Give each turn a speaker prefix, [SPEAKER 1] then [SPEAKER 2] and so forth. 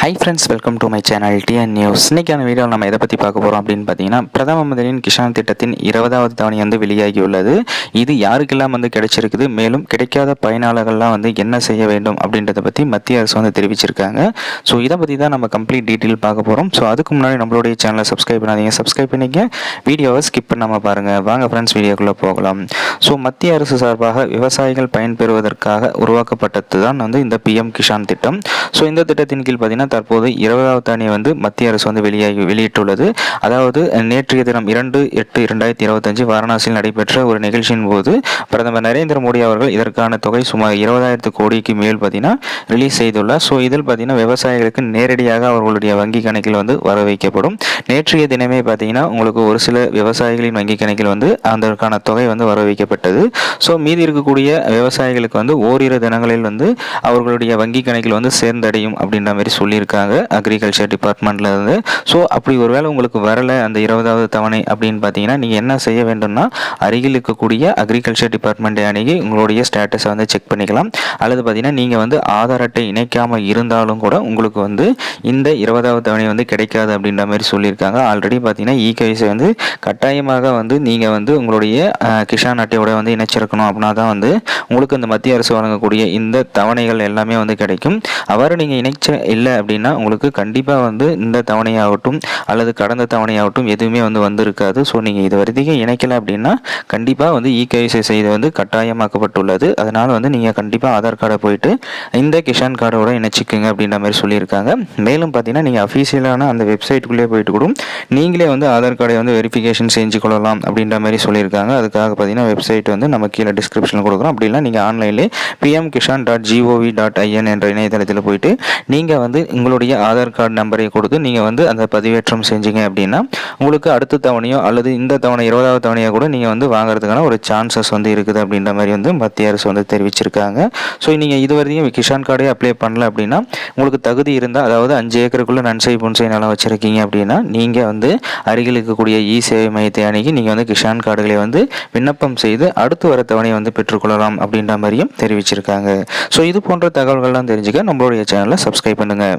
[SPEAKER 1] Hi friends, welcome to my channel TN news. இன்றைக்கான வீடியோவில் நம்ம எதை பற்றி பார்க்க போகிறோம் அப்படின்னு பார்த்தீங்கன்னா, பிரதம மந்திரியின் கிஷான் திட்டத்தின் 20வது தவணை வெளியாகியுள்ளது. இது யாருக்கெல்லாம் கிடைச்சிருக்குது, மேலும் கிடைக்காத பயனாளர்கள்லாம் என்ன செய்ய வேண்டும் அப்படின்றத பற்றி மத்திய அரசு தெரிவிச்சிருக்காங்க. ஸோ இதை பற்றி தான் நம்ம கம்ப்ளீட் டீட்டெயில் பார்க்க போகிறோம். ஸோ அதுக்கு முன்னாடி நம்மளுடைய சேனலை சப்ஸ்கிரைப் பண்ணாதீங்க, சப்ஸ்கிரைப் பண்ணிக்க, வீடியோவை ஸ்கிப் பண்ணாமல் பாருங்கள். வாங்க ஃப்ரெண்ட்ஸ், வீடியோக்குள்ளே போகலாம். ஸோ மத்திய அரசு சார்பாக விவசாயிகள் பயன்பெறுவதற்காக உருவாக்கப்பட்டது தான் இந்த பிஎம் கிஷான் திட்டம். ஸோ இந்த திட்டத்தின் கீழ் பார்த்தீங்கன்னா தற்போது 20வது தவணை மத்திய அரசு வெளியிட்டுள்ளது. அதாவது நேற்றைய தினம் 2/8/2025 வாரணாசியில் நடைபெற்ற ஒரு நிகழ்ச்சியின் போது பிரதமர் நரேந்திர மோடி அவர்கள் இதற்கான தொகை சுமார் 20,000 கோடிக்கு மேல் ரிலீஸ் செய்துள்ளார். ஸோ இதில் விவசாயிகளுக்கு நேரடியாக அவர்களுடைய வங்கி கணக்கில் வர வைக்கப்படும். நேற்றைய தினமே உங்களுக்கு ஒரு சில விவசாயிகளின் வங்கி கணக்கில் அதற்கான தொகை வர வைக்கப்பட்டது. ஸோ மீதி இருக்கக்கூடிய விவசாயிகளுக்கு ஓரிரு தினங்களில் அவர்களுடைய வங்கி கணக்கில் சேர்ந்தடையும் அப்படின்ற மாதிரி சொல்லியிருக்காங்க அக்ரிகல்ச்சர் டிபார்ட்மெண்ட்ல இருந்து. ஸோ அப்படி ஒருவேளை உங்களுக்கு வரலை அந்த 20வது தவணை அப்படின்னு பார்த்தீங்கன்னா, நீங்கள் என்ன செய்ய வேண்டும்னா, அருகில் இருக்கக்கூடிய அக்ரிகல்ச்சர் டிபார்ட்மெண்ட்டை அணுகி உங்களுடைய ஸ்டேட்டஸை செக் பண்ணிக்கலாம். அல்லது பார்த்தீங்கன்னா, நீங்கள் ஆதார் அட்டை இணைக்காமல் இருந்தாலும் கூட உங்களுக்கு இந்த 20வது தவணை கிடைக்காது அப்படின்ற மாதிரி சொல்லியிருக்காங்க. ஆல்ரெடி பார்த்தீங்கன்னா இ-கேஒய்சி கட்டாயமாக நீங்கள் உங்களுடைய கிஷான் அட்டையோட இணைச்சிருக்கணும். அப்படின்னா தான் உங்களுக்கு இந்த மத்திய அரசு வழங்கக்கூடிய இந்த தவணைகள் எல்லாமே கிடைக்கும். அவ்வாறு நீங்கள் இணைச்ச இல்லை அப்படின்னா உங்களுக்கு கண்டிப்பாக இந்த தவணையாகட்டும் அல்லது கடந்த தவணையாகட்டும் எதுவுமே வந்திருக்காது. ஸோ நீங்கள் இது வரைக்கும் இணைக்கலை அப்படின்னா கண்டிப்பாக இ-கேஒய்சி செய்து கட்டாயமாக்கப்பட்டுள்ளது. அதனால் நீங்கள் கண்டிப்பாக ஆதார் கார்டை போயிட்டு இந்த கிஷான் கார்டோட இணைச்சிக்குங்க அப்படின்ற மாதிரி சொல்லியிருக்காங்க. மேலும் பார்த்தீங்கன்னா நீங்கள் அஃபீஷியலான அந்த வெப்சைட்டுக்குள்ளே போயிட்டு கூட நீங்களே ஆதார் கார்டை வெரிஃபிகேஷன் செஞ்சு கொள்ளலாம் அப்படின்ற மாதிரி சொல்லியிருக்காங்க. அதுக்காக பார்த்தீங்கன்னா வெப்சைட் நம்ம கீழே டிஸ்கிரிப்ஷனில் கொடுக்குறோம். அப்படின்னா நீங்கள் ஆன்லைன்லேயே pmkishan.gov.in என்ற இணையதளத்தில் போயிட்டு நீங்கள் உங்களுடைய ஆதார் கார்டு நம்பரை கொடுத்து நீங்கள் அந்த பதிவேற்றம் செஞ்சீங்க அப்படின்னா உங்களுக்கு அடுத்த தவணையோ அல்லது இந்த தவணை 20வது தவணையோ கூட நீங்கள் வாங்குறதுக்கான ஒரு சான்சஸ் இருக்குது அப்படின்ற மாதிரி மத்திய அரசு தெரிவிச்சிருக்காங்க. ஸோ நீங்கள் இதுவரையும் கிஷான் கார்டே அப்ளை பண்ணல அப்படின்னா உங்களுக்கு தகுதி இருந்தால், அதாவது 5 ஏக்கருக்குள்ளே நன்சை புன்சை நிலம் வச்சுருக்கீங்க அப்படின்னா நீங்கள் அருகில் இருக்கக்கூடிய இ சேவை மையத்தை அணுகி நீங்கள் கிஷான் கார்டுகளை விண்ணப்பம் செய்து அடுத்து வர தவணையை பெற்றுக்கொள்ளலாம் அப்படின்ற மாதிரியும் தெரிவிச்சிருக்காங்க. ஸோ இது போன்ற தகவல்கள்லாம் தெரிஞ்சுக்க நம்மளுடைய சேனலை சப்ஸ்கிரைப் பண்ணுங்கள்.